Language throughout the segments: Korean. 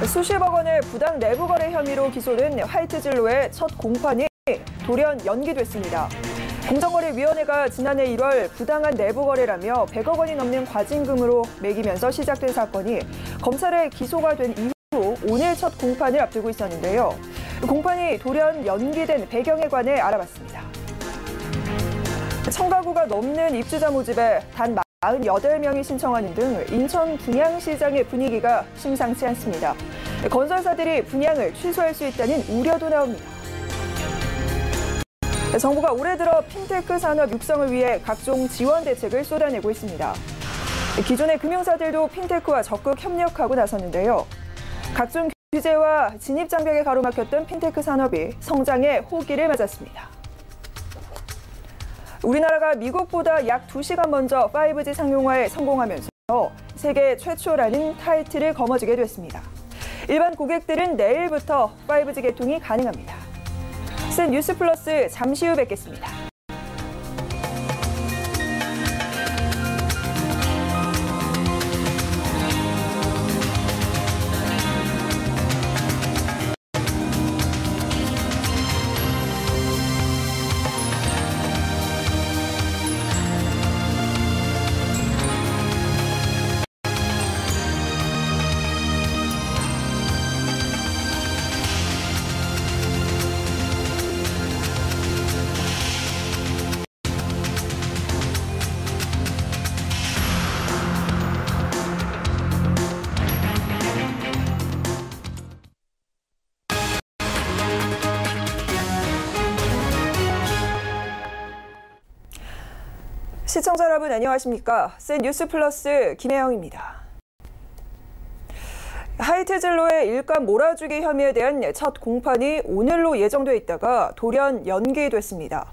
수십억 원의 부당 내부 거래 혐의로 기소된 화이트진로의 첫 공판이 돌연 연기됐습니다. 공정거래위원회가 지난해 1월 부당한 내부 거래라며 100억 원이 넘는 과징금으로 매기면서 시작된 사건이 검찰에 기소가 된 이후 오늘 첫 공판을 앞두고 있었는데요. 공판이 돌연 연기된 배경에 관해 알아봤습니다. 청가구가 넘는 입주자 모집에 단 48명이 신청하는 등 인천 분양시장의 분위기가 심상치 않습니다. 건설사들이 분양을 취소할 수 있다는 우려도 나옵니다. 정부가 올해 들어 핀테크 산업 육성을 위해 각종 지원 대책을 쏟아내고 있습니다. 기존의 금융사들도 핀테크와 적극 협력하고 나섰는데요. 각종 규제와 진입 장벽에 가로막혔던 핀테크 산업이 성장의 호기를 맞았습니다. 우리나라가 미국보다 약 2시간 먼저 5G 상용화에 성공하면서 세계 최초라는 타이틀을 거머쥐게 됐습니다. 일반 고객들은 내일부터 5G 개통이 가능합니다. 센 뉴스 플러스 잠시 후 뵙겠습니다. 시청자 여러분 안녕하십니까? 센 뉴스 플러스 김혜영입니다. 화이트진로의 일감 몰아주기 혐의에 대한 첫 공판이 오늘로 예정돼 있다가 돌연 연기됐습니다.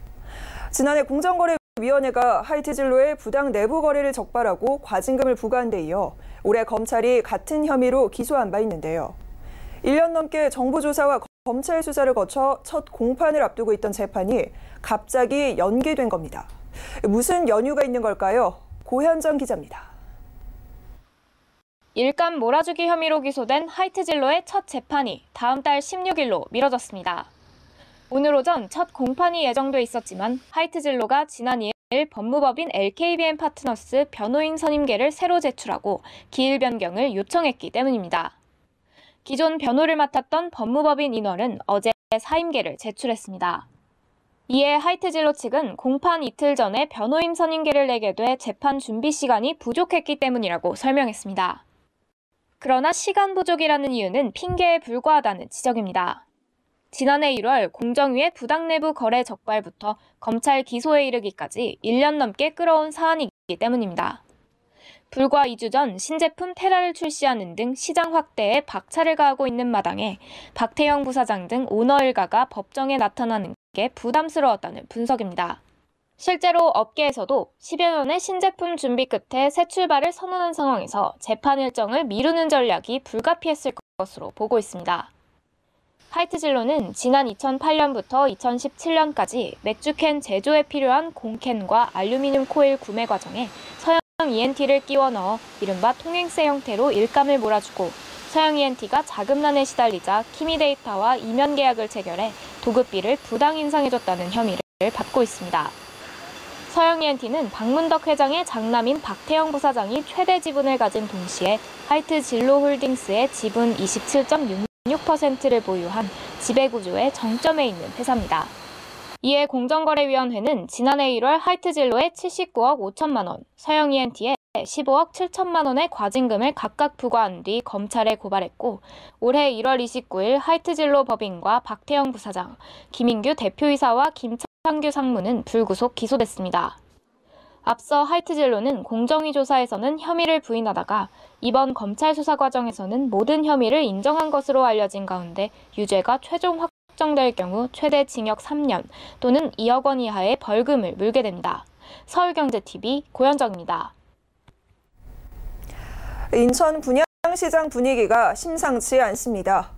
지난해 공정거래위원회가 화이트진로의 부당 내부 거래를 적발하고 과징금을 부과한 데 이어 올해 검찰이 같은 혐의로 기소한 바 있는데요. 1년 넘게 정부 조사와 검찰 수사를 거쳐 첫 공판을 앞두고 있던 재판이 갑자기 연기된 겁니다. 무슨 연유가 있는 걸까요? 고현정 기자입니다. 일감 몰아주기 혐의로 기소된 화이트진로의 첫 재판이 다음 달 16일로 미뤄졌습니다. 오늘 오전 첫 공판이 예정돼 있었지만 화이트진로가 지난 2일 법무법인 LKBM 파트너스 변호인 선임계를 새로 제출하고 기일 변경을 요청했기 때문입니다. 기존 변호를 맡았던 법무법인 인월은 어제 사임계를 제출했습니다. 이에 화이트진로 측은 공판 이틀 전에 변호인 선임계를 내게 돼 재판 준비 시간이 부족했기 때문이라고 설명했습니다. 그러나 시간 부족이라는 이유는 핑계에 불과하다는 지적입니다. 지난해 1월 공정위의 부당 내부 거래 적발부터 검찰 기소에 이르기까지 1년 넘게 끌어온 사안이기 때문입니다. 불과 2주 전 신제품 테라를 출시하는 등 시장 확대에 박차를 가하고 있는 마당에 박태영 부사장 등 오너 일가가 법정에 나타나는 게 부담스러웠다는 분석입니다. 실제로 업계에서도 10여 년의 신제품 준비 끝에 새 출발을 선언한 상황에서 재판 일정을 미루는 전략이 불가피했을 것으로 보고 있습니다. 화이트진로는 지난 2008년부터 2017년까지 맥주캔 제조에 필요한 공캔과 알루미늄 코일 구매 과정에 서양 ENT를 끼워 넣어 이른바 통행세 형태로 일감을 몰아주고 서양 ENT가 자금난에 시달리자 키미데이터와 이면 계약을 체결해 도급비를 부당 인상해줬다는 혐의를 받고 있습니다. 서영 ENT는 박문덕 회장의 장남인 박태영 부사장이 최대 지분을 가진 동시에 화이트진로홀딩스의 지분 27.66%를 보유한 지배구조의 정점에 있는 회사입니다. 이에 공정거래위원회는 지난해 1월 화이트진로에 79억 5천만 원, 서영 ENT에 15억 7천만 원의 과징금을 각각 부과한 뒤 검찰에 고발했고 올해 1월 29일 화이트진로 법인과 박태영 부사장, 김인규 대표이사와 김창규 상무는 불구속 기소됐습니다. 앞서 화이트진로는 공정위 조사에서는 혐의를 부인하다가 이번 검찰 수사 과정에서는 모든 혐의를 인정한 것으로 알려진 가운데 유죄가 최종 확정될 경우 최대 징역 3년 또는 2억 원 이하의 벌금을 물게 됩니다. 서울경제TV 고현정입니다. 인천 분양시장 분위기가 심상치 않습니다.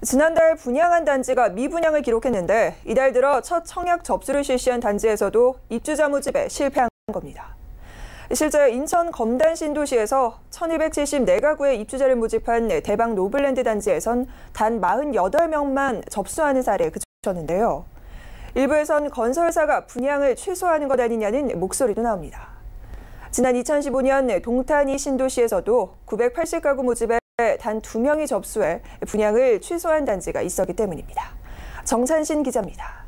지난달 분양한 단지가 미분양을 기록했는데 이달 들어 첫 청약 접수를 실시한 단지에서도 입주자 모집에 실패한 겁니다. 실제 인천 검단 신도시에서 1274가구의 입주자를 모집한 대방 노블랜드 단지에선 단 48명만 접수하는 사례에 그쳤는데요. 일부에선 건설사가 분양을 취소하는 것 아니냐는 목소리도 나옵니다. 지난 2015년 동탄 신도시에서도 980가구 모집에 단 2명이 접수해 분양을 취소한 단지가 있었기 때문입니다. 정찬신 기자입니다.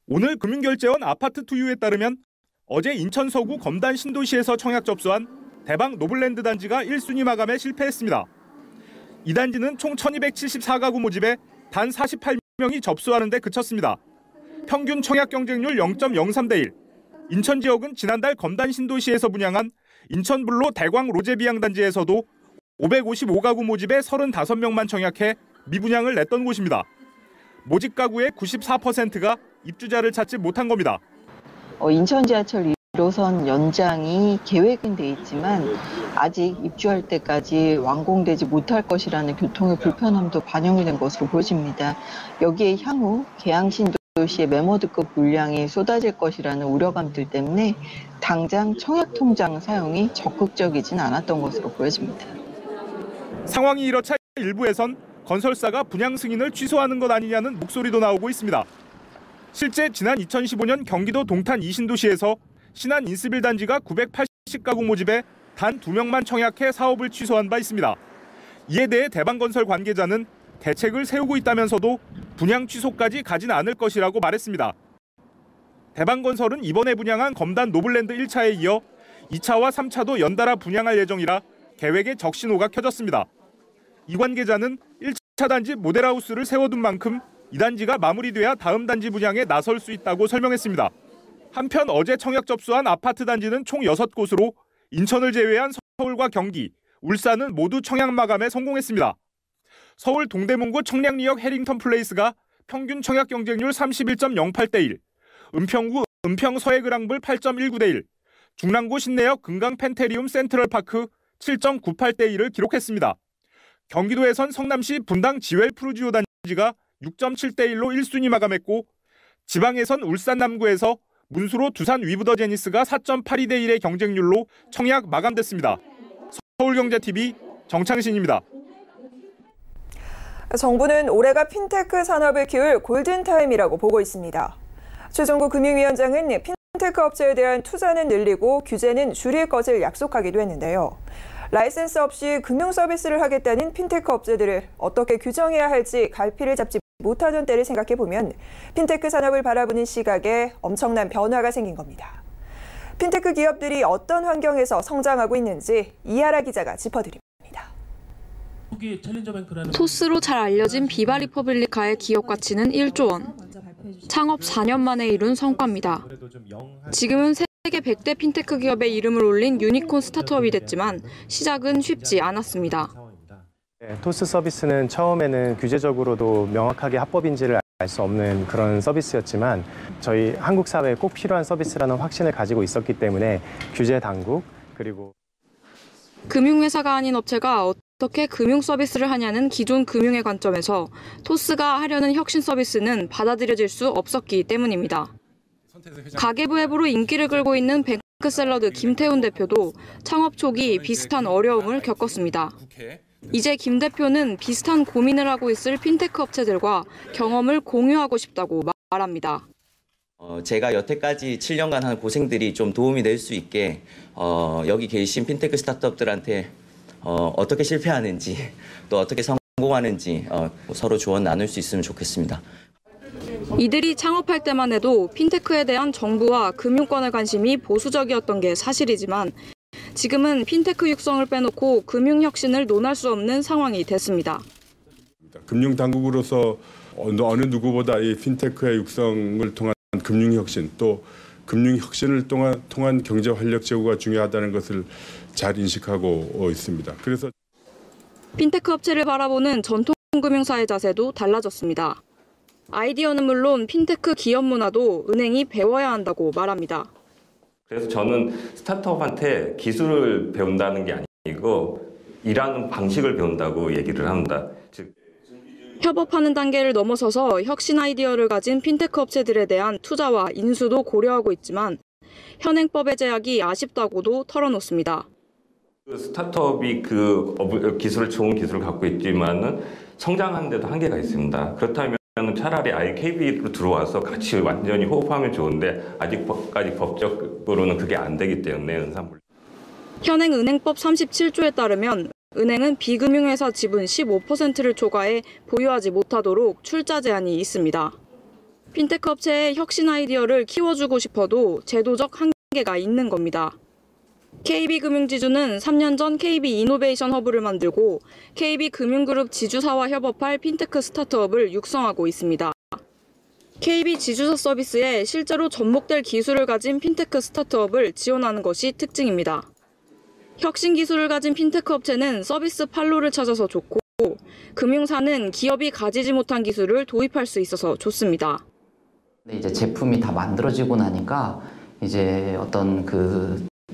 오늘 금융결제원 아파트 투유에 따르면 어제 인천 서구 검단 신도시에서 청약 접수한 대방 노블랜드 단지가 1순위 마감에 실패했습니다. 이 단지는 총 1274가구 모집에 단 48명이 접수하는 데 그쳤습니다. 평균 청약 경쟁률 0.03대 1. 인천 지역은 지난달 검단 신도시에서 분양한 인천블로 대광 로제비앙 단지에서도 555가구 모집에 35명만 청약해 미분양을 냈던 곳입니다. 모집 가구의 94%가 입주자를 찾지 못한 겁니다. 인천 지하철 1호선 연장이 계획은 돼 있지만 아직 입주할 때까지 완공되지 못할 것이라는 교통의 불편함도 반영이 된 것으로 보여집니다. 여기에 향후 계양신도시의 매머드급 물량이 쏟아질 것이라는 우려감들 때문에 당장 청약통장 사용이 적극적이진 않았던 것으로 보여집니다. 상황이 이렇자 일부에선 건설사가 분양 승인을 취소하는 것 아니냐는 목소리도 나오고 있습니다. 실제 지난 2015년 경기도 동탄 이신도시에서 신한 인스빌 단지가 980가구 모집에 단 2명만 청약해 사업을 취소한 바 있습니다. 이에 대해 대방건설 관계자는 대책을 세우고 있다면서도 분양 취소까지 가진 않을 것이라고 말했습니다. 대방건설은 이번에 분양한 검단 노블랜드 1차에 이어 2차와 3차도 연달아 분양할 예정이라 계획에 적신호가 켜졌습니다. 이 관계자는 1차 단지 모델하우스를 세워둔 만큼 이 단지가 마무리돼야 다음 단지 분양에 나설 수 있다고 설명했습니다. 한편 어제 청약 접수한 아파트 단지는 총 6곳으로 인천을 제외한 서울과 경기, 울산은 모두 청약 마감에 성공했습니다. 서울 동대문구 청량리역 해링턴 플레이스가 평균 청약 경쟁률 31.08대 1, 은평구 은평 서해그랑블 8.19대 1, 중랑구 신내역 금강 펜테리움 센트럴파크 7.98대 1을 기록했습니다. 경기도에선 성남시 분당 지웰 푸르지오 단지가 6.7대 1로 1순위 마감했고 지방에선 울산 남구에서 문수로 두산 위브더 제니스가 4.82대 1의 경쟁률로 청약 마감됐습니다. 서울경제TV 정창신입니다. 정부는 올해가 핀테크 산업을 키울 골든타임이라고 보고 있습니다. 최종구 금융위원장은 핀테크 업체에 대한 투자는 늘리고 규제는 줄일 것을 약속하기도 했는데요. 라이센스 없이 금융 서비스를 하겠다는 핀테크 업체들을 어떻게 규정해야 할지 갈피를 잡지 못하던 때를 생각해보면 핀테크 산업을 바라보는 시각에 엄청난 변화가 생긴 겁니다. 핀테크 기업들이 어떤 환경에서 성장하고 있는지 이하라 기자가 짚어드립니다. 토스로 잘 알려진 비바 리퍼블리카의 기업 가치는 1조 원. 창업 4년 만에 이룬 성과입니다. 지금은 세계 100대 핀테크 기업의 이름을 올린 유니콘 스타트업이 됐지만 시작은 쉽지 않았습니다. 토스 서비스는 처음에는 규제적으로도 명확하게 합법인지를 알 수 없는 그런 서비스였지만 저희 한국 사회에 꼭 필요한 서비스라는 확신을 가지고 있었기 때문에 규제 당국 그리고 금융회사가 아닌 업체가 어떻게 금융 서비스를 하냐는 기존 금융의 관점에서 토스가 하려는 혁신 서비스는 받아들여질 수 없었기 때문입니다. 가계부 앱으로 인기를 끌고 있는 뱅크샐러드 김태훈 대표도 창업 초기 비슷한 어려움을 겪었습니다. 이제 김 대표는 비슷한 고민을 하고 있을 핀테크 업체들과 경험을 공유하고 싶다고 말합니다. 제가 여태까지 7년간 한 고생들이 좀 도움이 될 수 있게 여기 계신 핀테크 스타트업들한테 어떻게 실패하는지 또 어떻게 성공하는지 서로 조언 나눌 수 있으면 좋겠습니다. 이들이 창업할 때만 해도 핀테크에 대한 정부와 금융권의 관심이 보수적이었던 게 사실이지만 지금은 핀테크 육성을 빼놓고 금융혁신을 논할 수 없는 상황이 됐습니다. 금융당국으로서 어느 누구보다 이 핀테크의 육성을 통한 금융혁신 또 금융혁신을 통한 경제활력 제고가 중요하다는 것을 잘 인식하고 있습니다. 그래서 핀테크 업체를 바라보는 전통 금융사의 자세도 달라졌습니다. 아이디어는 물론 핀테크 기업 문화도 은행이 배워야 한다고 말합니다. 그래서 저는 스타트업한테 기술을 배운다는 게 아니고 일하는 방식을 배운다고 얘기를 합니다. 즉 협업하는 단계를 넘어서서 혁신 아이디어를 가진 핀테크 업체들에 대한 투자와 인수도 고려하고 있지만 현행법의 제약이 아쉽다고도 털어놓습니다. 스타트업이 기술을 좋은 기술을 갖고 있지만은 성장하는데도 한계가 있습니다. 그렇다면 차라리 아예 KB로 들어와서 같이 완전히 호흡하면 좋은데 아직까지 법적으로는 그게 안 되기 때문에 현행 은행법 37조에 따르면 은행은 비금융회사 지분 15%를 초과해 보유하지 못하도록 출자 제한이 있습니다. 핀테크 업체의 혁신 아이디어를 키워주고 싶어도 제도적 한계가 있는 겁니다. KB금융지주는 3년 전 KB 이노베이션 허브를 만들고 KB금융그룹 지주사와 협업할 핀테크 스타트업을 육성하고 있습니다. KB 지주사 서비스에 실제로 접목될 기술을 가진 핀테크 스타트업을 지원하는 것이 특징입니다. 혁신 기술을 가진 핀테크 업체는 서비스 판로를 찾아서 좋고 금융사는 기업이 가지지 못한 기술을 도입할 수 있어서 좋습니다. 이제 제품이 다 만들어지고 나니까 이제 어떤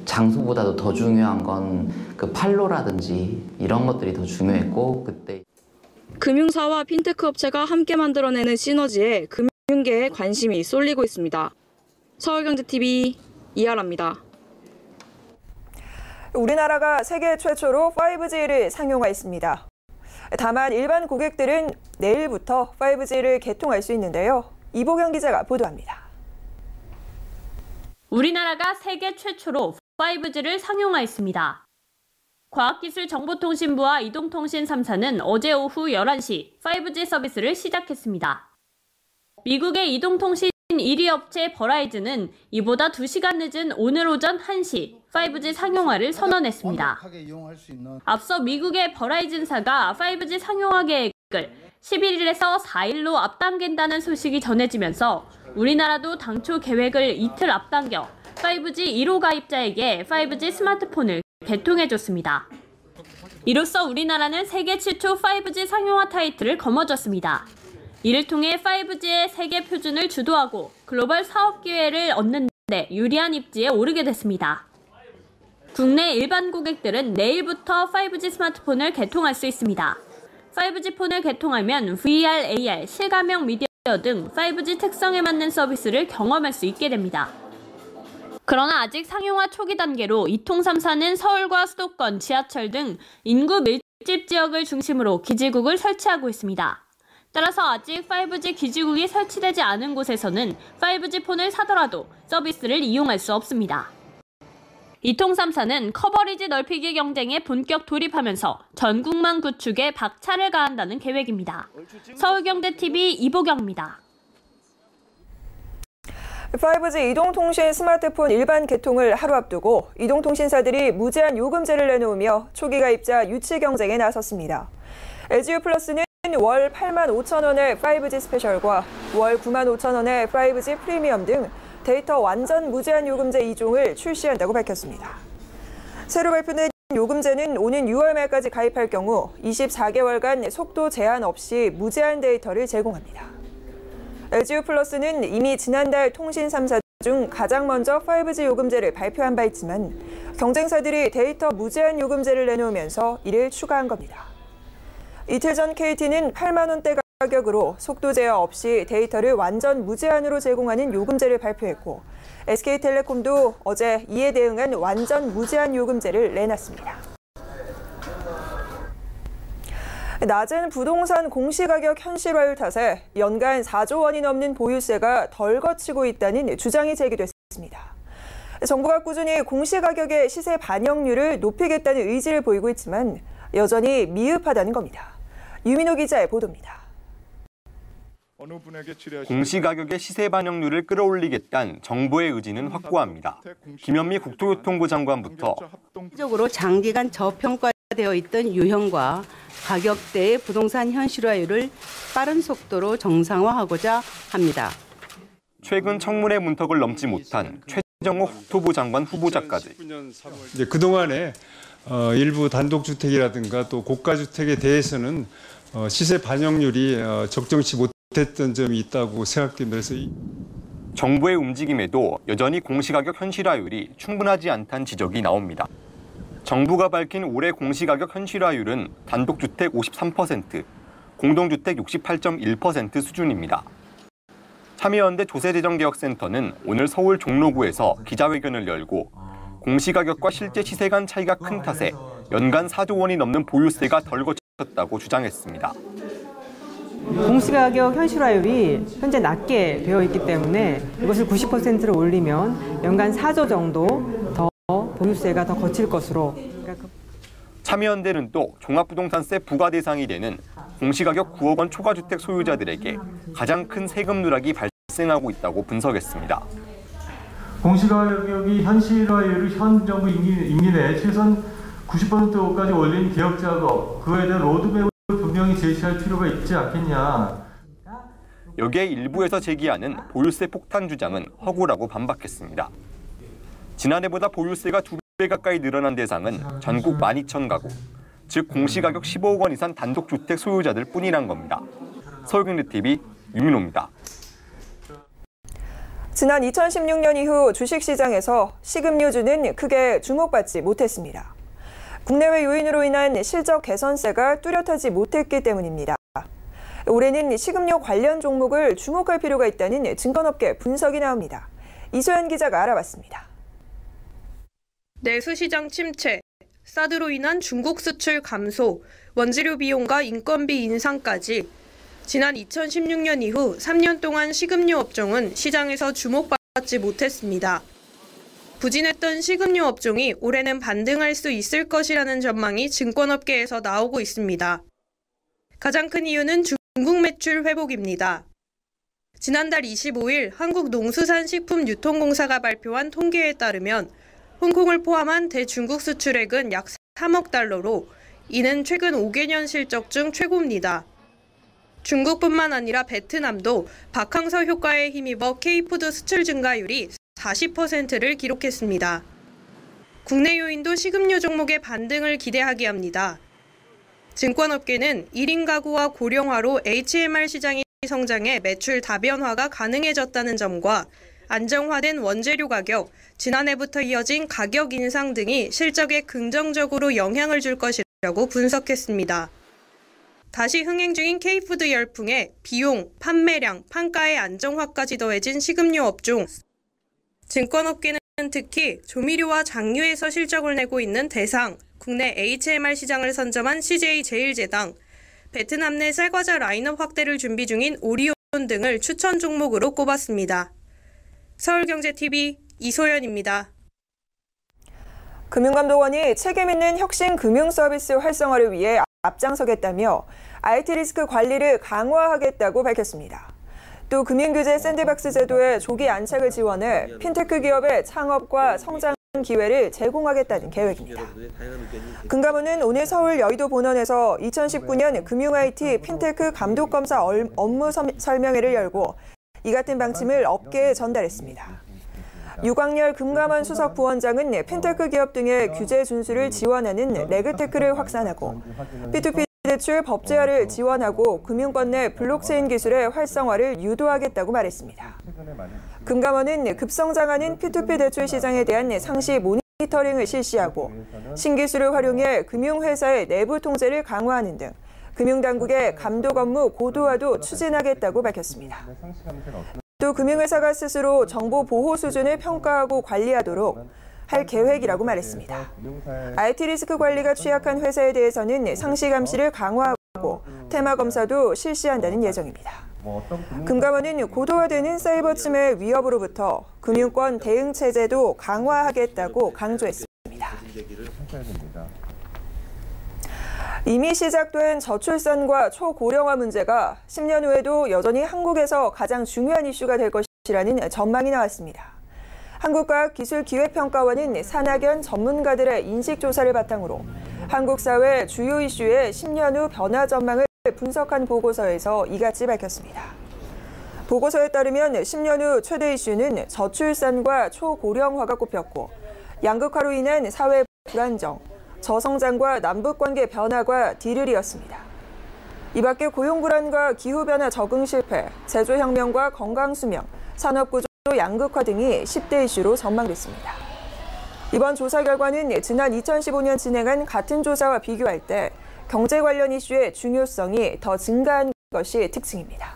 장소보다도 더 중요한 건 그 판로라든지 이런 것들이 더 중요했고 그때 금융사와 핀테크 업체가 함께 만들어내는 시너지에 금융계에 관심이 쏠리고 있습니다. 서울경제TV 이하라입니다. 우리나라가 세계 최초로 5G를 상용화했습니다. 다만 일반 고객들은 내일부터 5G를 개통할 수 있는데요. 이보경 기자가 보도합니다. 우리나라가 세계 최초로 5G를 상용화했습니다. 과학기술정보통신부와 이동통신 3사는 어제 오후 11시 5G 서비스를 시작했습니다. 미국의 이동통신 1위 업체 버라이즌은 이보다 2시간 늦은 오늘 오전 1시 5G 상용화를 선언했습니다. 앞서 미국의 버라이즌사가 5G 상용화 계획을 11일에서 4일로 앞당긴다는 소식이 전해지면서 우리나라도 당초 계획을 이틀 앞당겨 5G 1호 가입자에게 5G 스마트폰을 개통해줬습니다. 이로써 우리나라는 세계 최초 5G 상용화 타이틀을 거머쥐었습니다. 이를 통해 5G의 세계 표준을 주도하고 글로벌 사업 기회를 얻는 데 유리한 입지에 오르게 됐습니다. 국내 일반 고객들은 내일부터 5G 스마트폰을 개통할 수 있습니다. 5G 폰을 개통하면 VR, AR, 실감형 미디어 등 5G 특성에 맞는 서비스를 경험할 수 있게 됩니다. 그러나 아직 상용화 초기 단계로 이통 3사는 서울과 수도권, 지하철 등 인구 밀집 지역을 중심으로 기지국을 설치하고 있습니다. 따라서 아직 5G 기지국이 설치되지 않은 곳에서는 5G 폰을 사더라도 서비스를 이용할 수 없습니다. 이통 3사는 커버리지 넓히기 경쟁에 본격 돌입하면서 전국망 구축에 박차를 가한다는 계획입니다. 서울경제TV 이보경입니다. 5G 이동통신 스마트폰 일반 개통을 하루 앞두고 이동통신사들이 무제한 요금제를 내놓으며 초기 가입자 유치 경쟁에 나섰습니다. LGU 플러스는 월 85,000원의 5G 스페셜과 월 95,000원의 5G 프리미엄 등 데이터 완전 무제한 요금제 2종을 출시한다고 밝혔습니다. 새로 발표된 요금제는 오는 6월 말까지 가입할 경우 24개월간 속도 제한 없이 무제한 데이터를 제공합니다. LGU 플러스는 이미 지난달 통신 3사 중 가장 먼저 5G 요금제를 발표한 바 있지만 경쟁사들이 데이터 무제한 요금제를 내놓으면서 이를 추가한 겁니다. 이틀 전 KT는 8만 원대 가격으로 속도 제한 없이 데이터를 완전 무제한으로 제공하는 요금제를 발표했고 SK텔레콤도 어제 이에 대응한 완전 무제한 요금제를 내놨습니다. 낮은 부동산 공시가격 현실화율 탓에 연간 4조 원이 넘는 보유세가 덜 거치고 있다는 주장이 제기됐습니다. 정부가 꾸준히 공시가격의 시세 반영률을 높이겠다는 의지를 보이고 있지만 여전히 미흡하다는 겁니다. 유민호 기자의 보도입니다. 공시가격의 시세 반영률을 끌어올리겠다는 정부의 의지는 확고합니다. 김현미 국토교통부 장관부터 적으로 장기간 저평가되어 있던 유형과 가격대의 부동산 현실화율을 빠른 속도로 정상화하고자 합니다. 최근 청문회 문턱을 넘지 못한 최정호 국토부 장관 후보자까지. 이제 그동안에 일부 단독주택이라든가 또 고가주택에 대해서는 시세 반영률이 적정치 못했던 점이 있다고 생각됩니다. 그래서 정부의 움직임에도 여전히 공시가격 현실화율이 충분하지 않다는 지적이 나옵니다. 정부가 밝힌 올해 공시가격 현실화율은 단독주택 53%, 공동주택 68.1% 수준입니다. 참여연대 조세재정개혁센터는 오늘 서울 종로구에서 기자회견을 열고 공시가격과 실제 시세 간 차이가 큰 탓에 연간 4조 원이 넘는 보유세가 덜 거쳤다고 주장했습니다. 공시가격 현실화율이 현재 낮게 되어 있기 때문에 이것을 90%로 올리면 연간 4조 정도 더 보유세가 더 거칠 것으로. 참여연대는 또 종합부동산세 부과 대상이 되는 공시가격 9억 원 초과주택 소유자들에게 가장 큰 세금 누락이 발생하고 있다고 분석했습니다. 공시가격이 현실화율을 현 정부 임기 내에 최소한 90%까지 올린 개혁 작업, 그에 대한 로드맵을 분명히 제시할 필요가 있지 않겠냐. 여기에 일부에서 제기하는 보유세 폭탄 주장은 허구라고 반박했습니다. 지난해보다 보유세가 2배 가까이 늘어난 대상은 전국 12,000가구, 즉 공시가격 15억 원 이상 단독주택 소유자들 뿐이란 겁니다. 서울경제TV 유민호입니다. 지난 2016년 이후 주식시장에서 식음료주는 크게 주목받지 못했습니다. 국내외 요인으로 인한 실적 개선세가 뚜렷하지 못했기 때문입니다. 올해는 식음료 관련 종목을 주목할 필요가 있다는 증권업계 분석이 나옵니다. 이소연 기자가 알아봤습니다. 내수시장 침체, 사드로 인한 중국 수출 감소, 원재료 비용과 인건비 인상까지 지난 2016년 이후 3년 동안 식음료 업종은 시장에서 주목받지 못했습니다. 부진했던 식음료 업종이 올해는 반등할 수 있을 것이라는 전망이 증권업계에서 나오고 있습니다. 가장 큰 이유는 중국 매출 회복입니다. 지난달 25일 한국농수산식품유통공사가 발표한 통계에 따르면 홍콩을 포함한 대중국 수출액은 약 3억 달러로 이는 최근 5개년 실적 중 최고입니다. 중국뿐만 아니라 베트남도 박항서 효과에 힘입어 K푸드 수출 증가율이 40%를 기록했습니다. 국내 요인도 식음료 종목의 반등을 기대하게 합니다. 증권업계는 1인 가구와 고령화로 HMR 시장이 성장해 매출 다변화가 가능해졌다는 점과 안정화된 원재료 가격, 지난해부터 이어진 가격 인상 등이 실적에 긍정적으로 영향을 줄 것이라고 분석했습니다. 다시 흥행 중인 K푸드 열풍에 비용, 판매량, 판가의 안정화까지 더해진 식음료 업종. 증권업계는 특히 조미료와 장류에서 실적을 내고 있는 대상, 국내 HMR 시장을 선점한 CJ제일제당, 베트남 내 쌀과자 라인업 확대를 준비 중인 오리온 등을 추천 종목으로 꼽았습니다. 서울경제TV 이소연입니다. 금융감독원이 책임 있는 혁신 금융 서비스 활성화를 위해 앞장서겠다며 IT 리스크 관리를 강화하겠다고 밝혔습니다. 또 금융규제 샌드박스 제도의 조기 안착을 지원해 핀테크 기업의 창업과 성장 기회를 제공하겠다는 계획입니다. 금감원은 오늘 서울 여의도 본원에서 2019년 금융 IT 핀테크 감독검사 업무 설명회를 열고 이 같은 방침을 업계에 전달했습니다. 유광열 금감원 수석 부원장은 핀테크 기업 등의 규제 준수를 지원하는 레그테크를 확산하고 P2P 대출 법제화를 지원하고 금융권 내 블록체인 기술의 활성화를 유도하겠다고 말했습니다. 금감원은 급성장하는 P2P 대출 시장에 대한 상시 모니터링을 실시하고 신기술을 활용해 금융회사의 내부 통제를 강화하는 등 금융당국의 감독 업무 고도화도 추진하겠다고 밝혔습니다. 또 금융회사가 스스로 정보 보호 수준을 평가하고 관리하도록 할 계획이라고 말했습니다. IT 리스크 관리가 취약한 회사에 대해서는 상시 감시를 강화하고 테마 검사도 실시한다는 예정입니다. 금감원은 고도화되는 사이버 침해 위협으로부터 금융권 대응 체제도 강화하겠다고 강조했습니다. 이미 시작된 저출산과 초고령화 문제가 10년 후에도 여전히 한국에서 가장 중요한 이슈가 될 것이라는 전망이 나왔습니다. 한국과학기술기회평가원은 산학연 전문가들의 인식조사를 바탕으로 한국 사회 주요 이슈의 10년 후 변화 전망을 분석한 보고서에서 이같이 밝혔습니다. 보고서에 따르면 10년 후 최대 이슈는 저출산과 초고령화가 꼽혔고 양극화로 인한 사회 불안정, 저성장과 남북관계 변화가 뒤를 이었습니다. 이 밖에 고용불안과 기후변화 적응 실패, 제조혁명과 건강수명, 산업구조 양극화 등이 10대 이슈로 전망됐습니다. 이번 조사 결과는 지난 2015년 진행한 같은 조사와 비교할 때 경제 관련 이슈의 중요성이 더 증가한 것이 특징입니다.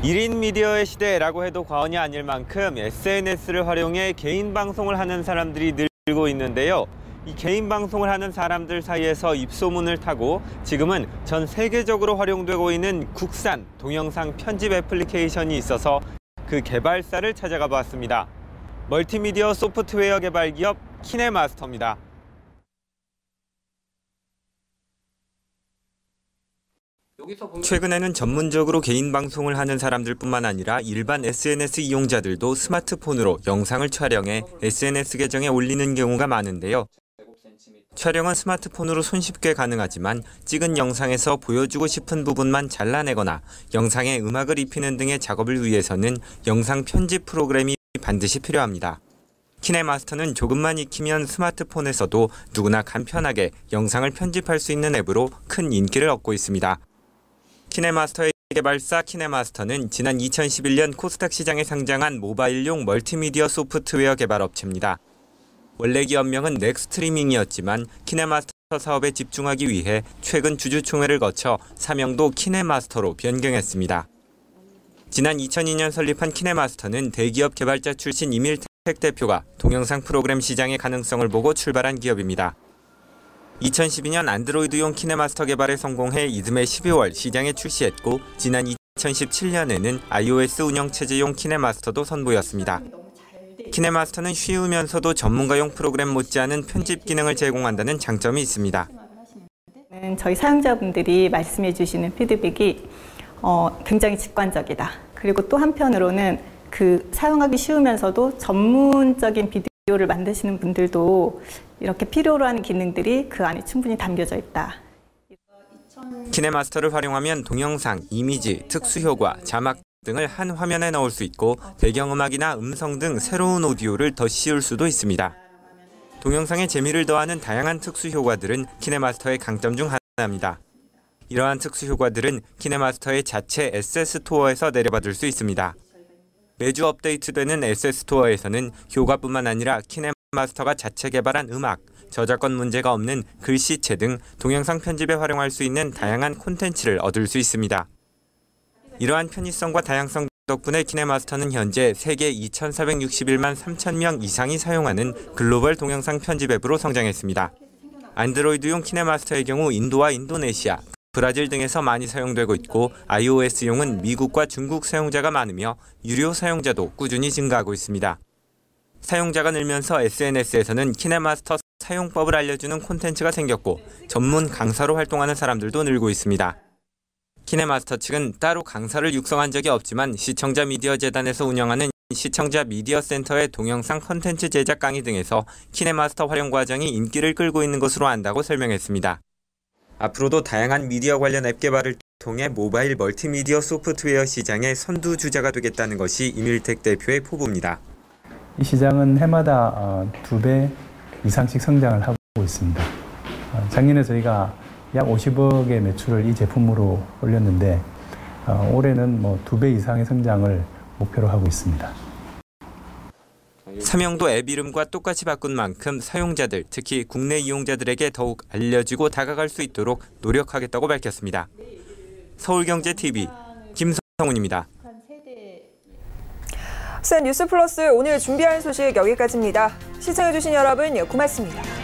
1인 미디어의 시대라고 해도 과언이 아닐 만큼 SNS를 활용해 개인 방송을 하는 사람들이 늘고 있는데요. 이 개인 방송을 하는 사람들 사이에서 입소문을 타고 지금은 전 세계적으로 활용되고 있는 국산 동영상 편집 애플리케이션이 있어서 그 개발사를 찾아가 봤습니다. 멀티미디어 소프트웨어 개발 기업 키네마스터입니다. 최근에는 전문적으로 개인 방송을 하는 사람들뿐만 아니라 일반 SNS 이용자들도 스마트폰으로 영상을 촬영해 SNS 계정에 올리는 경우가 많은데요. 촬영은 스마트폰으로 손쉽게 가능하지만 찍은 영상에서 보여주고 싶은 부분만 잘라내거나 영상에 음악을 입히는 등의 작업을 위해서는 영상 편집 프로그램이 반드시 필요합니다. 키네마스터는 조금만 익히면 스마트폰에서도 누구나 간편하게 영상을 편집할 수 있는 앱으로 큰 인기를 얻고 있습니다. 키네마스터의 개발사 키네마스터는 지난 2011년 코스닥 시장에 상장한 모바일용 멀티미디어 소프트웨어 개발 업체입니다. 원래 기업명은 넥스트리밍이었지만 키네마스터 사업에 집중하기 위해 최근 주주총회를 거쳐 사명도 키네마스터로 변경했습니다. 지난 2002년 설립한 키네마스터는 대기업 개발자 출신 이밀택 대표가 동영상 프로그램 시장의 가능성을 보고 출발한 기업입니다. 2012년 안드로이드용 키네마스터 개발에 성공해 이듬해 12월 시장에 출시했고 지난 2017년에는 iOS 운영체제용 키네마스터도 선보였습니다. 키네마스터는 쉬우면서도 전문가용 프로그램 못지않은 편집 기능을 제공한다는 장점이 있습니다. 저희 사용자분들이 말씀해 주시는 피드백이 굉장히 직관적이다. 그리고 또 한편으로는 그 사용하기 쉬우면서도 전문적인 비디오를 만드시는 분들도 이렇게 필요로 하는 기능들이 그 안에 충분히 담겨져 있다. 키네마스터를 활용하면 동영상, 이미지, 특수효과, 자막 등을 한 화면에 넣을 수 있고 배경음악이나 음성 등 새로운 오디오를 더 씌울 수도 있습니다. 동영상에 재미를 더하는 다양한 특수효과들은 키네마스터의 강점 중 하나입니다. 이러한 특수효과들은 키네마스터의 자체 SS스토어에서 내려받을 수 있습니다. 매주 업데이트되는 SS스토어에서는 효과뿐만 아니라 키네마스터가 자체 개발한 음악, 저작권 문제가 없는 글씨체 등 동영상 편집에 활용할 수 있는 다양한 콘텐츠를 얻을 수 있습니다. 이러한 편의성과 다양성 덕분에 키네마스터는 현재 세계 2,461만 3,000명 이상이 사용하는 글로벌 동영상 편집 앱으로 성장했습니다. 안드로이드용 키네마스터의 경우 인도와 인도네시아, 브라질 등에서 많이 사용되고 있고 iOS용은 미국과 중국 사용자가 많으며 유료 사용자도 꾸준히 증가하고 있습니다. 사용자가 늘면서 SNS에서는 키네마스터 사용법을 알려주는 콘텐츠가 생겼고 전문 강사로 활동하는 사람들도 늘고 있습니다. 키네마스터 측은 따로 강사를 육성한 적이 없지만 시청자 미디어 재단에서 운영하는 시청자 미디어 센터의 동영상 콘텐츠 제작 강의 등에서 키네마스터 활용 과정이 인기를 끌고 있는 것으로 안다고 설명했습니다. 앞으로도 다양한 미디어 관련 앱 개발을 통해 모바일 멀티미디어 소프트웨어 시장의 선두주자가 되겠다는 것이 이밀택 대표의 포부입니다. 이 시장은 해마다 2배 이상씩 성장을 하고 있습니다. 작년에 저희가 약 50억의 매출을 이 제품으로 올렸는데 올해는 2배 이상의 성장을 목표로 하고 있습니다. 사명도 앱 이름과 똑같이 바꾼 만큼 사용자들, 특히 국내 이용자들에게 더욱 알려지고 다가갈 수 있도록 노력하겠다고 밝혔습니다. 서울경제TV 김성훈입니다. CN 뉴스 플러스 오늘 준비한 소식 여기까지입니다. 시청해주신 여러분 고맙습니다.